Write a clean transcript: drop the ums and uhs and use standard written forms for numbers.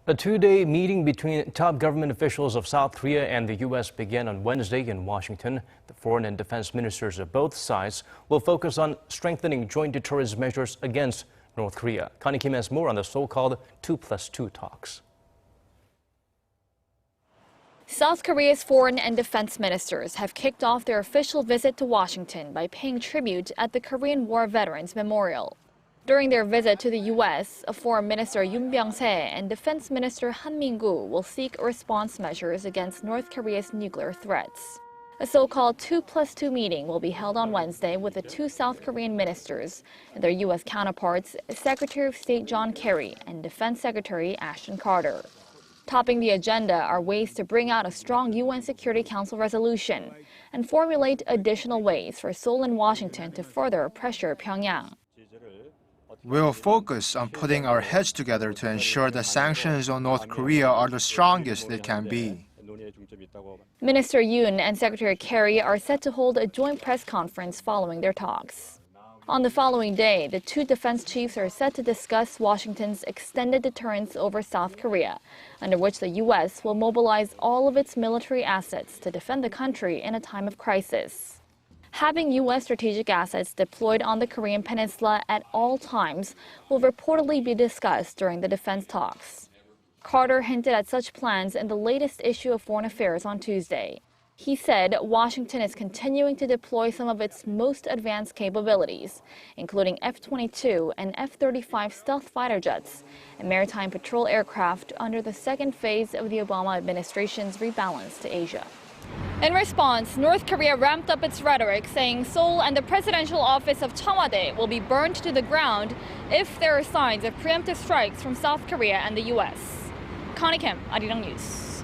A two-day meeting between top government officials of South Korea and the U.S. began on Wednesday in Washington. The foreign and defense ministers of both sides will focus on strengthening joint deterrence measures against North Korea. Connie Kim has more on the so-called 2+2 talks. South Korea's foreign and defense ministers have kicked off their official visit to Washington by paying tribute at the Korean War Veterans Memorial. During their visit to the U.S., Foreign Minister Yun Byung-se and Defense Minister Han Min-koo will seek response measures against North Korea's nuclear threats. A so-called 2+2 meeting will be held on Wednesday with the two South Korean ministers and their U.S. counterparts, Secretary of State John Kerry and Defense Secretary Ashton. Topping the agenda are ways to bring out a strong UN Security Council resolution and formulate additional ways for Seoul and Washington to further pressure Pyongyang. We'll focus on putting our heads together to ensure the sanctions on North Korea are the strongest they can be. Minister Yun and Secretary Kerry are set to hold a joint press conference following their talks. On the following day, the two defense chiefs are set to discuss Washington's extended deterrence over South Korea, under which the U.S. will mobilize all of its military assets to defend the country in a time of crisis. Having U.S. strategic assets deployed on the Korean peninsula at all times will reportedly be discussed during the defense talks. Carter hinted at such plans in the latest issue of Foreign Affairs on Tuesday. He said Washington is continuing to deploy some of its most advanced capabilities, including F-22 and F-35 stealth fighter jets and maritime patrol aircraft under the second phase of the Obama administration's rebalance to Asia. In response, North Korea ramped up its rhetoric, saying Seoul and the presidential office of Cheongwade will be burned to the ground if there are signs of preemptive strikes from South Korea and the U.S. Connie Kim, Arirang News.